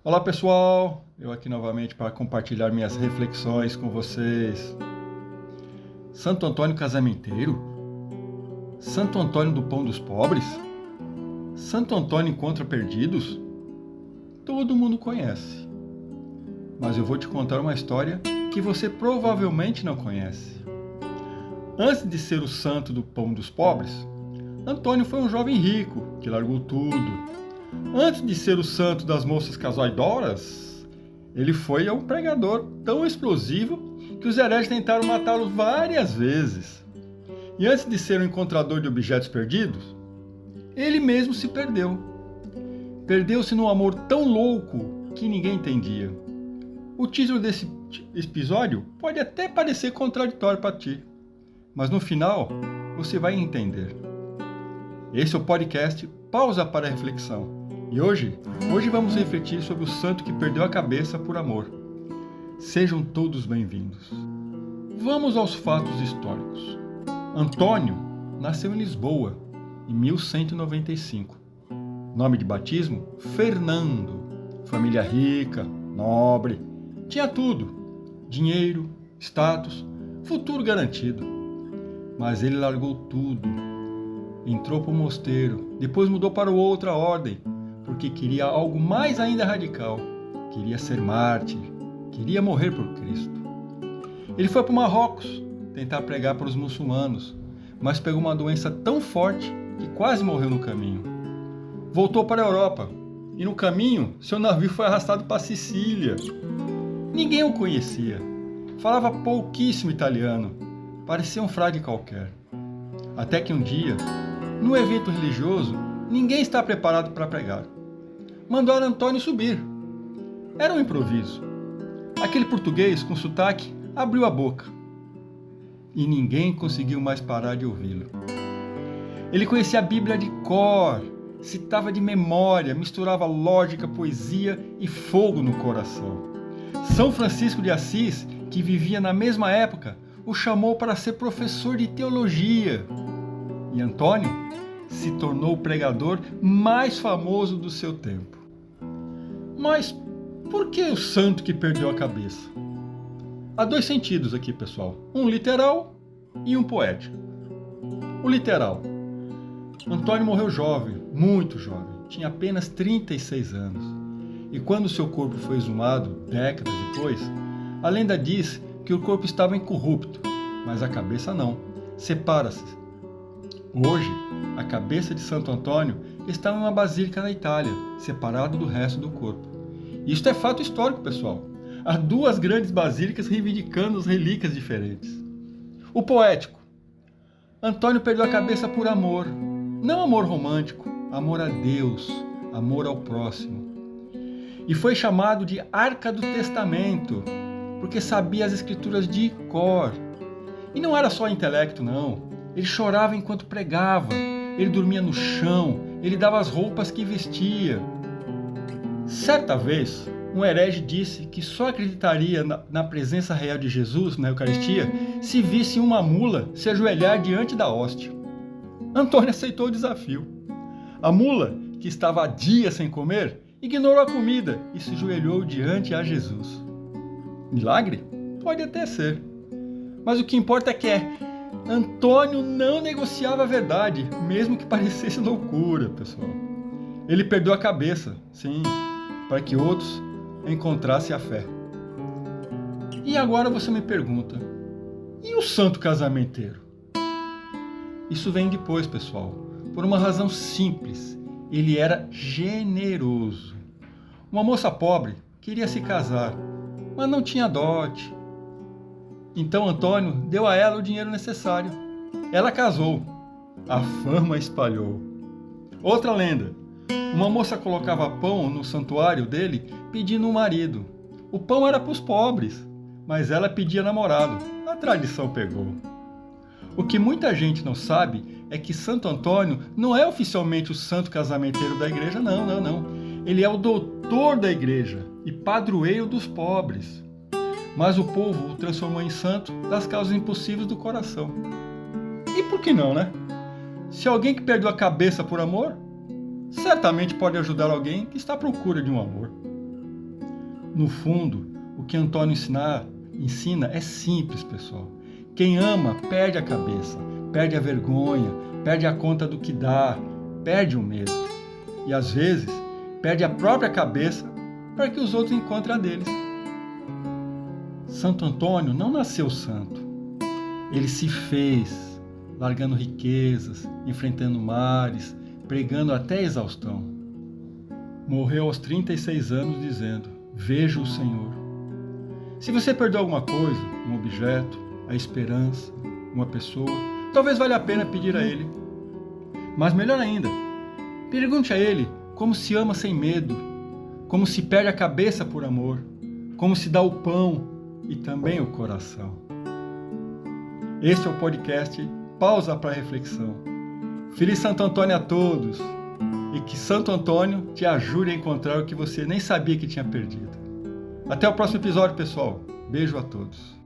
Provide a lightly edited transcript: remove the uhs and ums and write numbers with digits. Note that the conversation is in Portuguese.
Olá pessoal, eu aqui novamente para compartilhar minhas reflexões com vocês. Santo Antônio Casamenteiro? Santo Antônio do Pão dos Pobres? Santo Antônio encontra perdidos? Todo mundo conhece. Mas eu vou te contar uma história que você provavelmente não conhece. Antes de ser o santo do Pão dos Pobres, Antônio foi um jovem rico que largou tudo. Antes de ser o santo das moças casaidoras, ele foi um pregador tão explosivo que os hereges tentaram matá-lo várias vezes. E antes de ser um encontrador de objetos perdidos, ele mesmo se perdeu. Perdeu-se num amor tão louco que ninguém entendia. O título desse episódio pode até parecer contraditório para ti, mas no final você vai entender. Esse é o podcast Pausa para a Reflexão. E hoje vamos refletir sobre o santo que perdeu a cabeça por amor. Sejam todos bem-vindos. Vamos aos fatos históricos. Antônio nasceu em Lisboa, em 1195. Nome de batismo? Fernando. Família rica, nobre. Tinha tudo. Dinheiro, status, futuro garantido. Mas ele largou tudo. Entrou para o mosteiro, depois mudou para outra ordem, porque queria algo mais ainda radical. Queria ser mártir, queria morrer por Cristo. Ele foi para o Marrocos tentar pregar para os muçulmanos, mas pegou uma doença tão forte que quase morreu no caminho. Voltou para a Europa e no caminho seu navio foi arrastado para Sicília. Ninguém o conhecia, falava pouquíssimo italiano, parecia um frade qualquer. Até que um dia, num evento religioso, ninguém está preparado para pregar. Mandaram Antônio subir. Era um improviso. Aquele português com sotaque abriu a boca. E ninguém conseguiu mais parar de ouvi-lo. Ele conhecia a Bíblia de cor, citava de memória, misturava lógica, poesia e fogo no coração. São Francisco de Assis, que vivia na mesma época, o chamou para ser professor de teologia. E Antônio se tornou o pregador mais famoso do seu tempo. Mas por que o santo que perdeu a cabeça? Há dois sentidos aqui, pessoal. Um literal e um poético. O literal. Antônio morreu jovem, muito jovem. Tinha apenas 36 anos. E quando seu corpo foi exumado, décadas depois, a lenda diz que o corpo estava incorrupto, mas a cabeça não. Separa-se. Hoje, a cabeça de Santo Antônio está em uma basílica na Itália, separado do resto do corpo. Isto é fato histórico, pessoal. Há duas grandes basílicas reivindicando as relíquias diferentes. O poético. Antônio perdeu a cabeça por amor. Não amor romântico, amor a Deus, amor ao próximo. E foi chamado de Arca do Testamento, porque sabia as escrituras de cor. E não era só intelecto, não. Ele chorava enquanto pregava, ele dormia no chão, ele dava as roupas que vestia. Certa vez, um herege disse que só acreditaria na presença real de Jesus na Eucaristia se visse uma mula se ajoelhar diante da hóstia. Antônio aceitou o desafio. A mula, que estava há dias sem comer, ignorou a comida e se ajoelhou diante a Jesus. Milagre? Pode até ser. Mas o que importa é que Antônio não negociava a verdade, mesmo que parecesse loucura, pessoal. Ele perdeu a cabeça, sim, para que outros encontrassem a fé. E agora você me pergunta, e o santo casamenteiro? Isso vem depois, pessoal, por uma razão simples. Ele era generoso. Uma moça pobre queria se casar, mas não tinha dote. Então Antônio deu a ela o dinheiro necessário. Ela casou. A fama espalhou. Outra lenda. Uma moça colocava pão no santuário dele pedindo um marido. O pão era para os pobres, mas ela pedia namorado. A tradição pegou. O que muita gente não sabe é que Santo Antônio não é oficialmente o santo casamenteiro da igreja, não. Ele é o doutor da igreja e padroeiro dos pobres. Mas o povo o transformou em santo das causas impossíveis do coração. E por que não, né? Se alguém que perdeu a cabeça por amor, certamente pode ajudar alguém que está à procura de um amor. No fundo, o que Antônio ensina é simples, pessoal. Quem ama perde a cabeça, perde a vergonha, perde a conta do que dá, perde o medo. E às vezes, perde a própria cabeça para que os outros encontrem a deles. Santo Antônio não nasceu santo. Ele se fez, largando riquezas, enfrentando mares, pregando até a exaustão. Morreu aos 36 anos dizendo: vejo o Senhor. Se você perdeu alguma coisa, um objeto, a esperança, uma pessoa, talvez valha a pena pedir a Ele. Mas melhor ainda, pergunte a Ele como se ama sem medo, como se perde a cabeça por amor, como se dá o pão e também o coração. Este é o podcast Pausa para Reflexão. Feliz Santo Antônio a todos e que Santo Antônio te ajude a encontrar o que você nem sabia que tinha perdido. Até o próximo episódio, pessoal. Beijo a todos.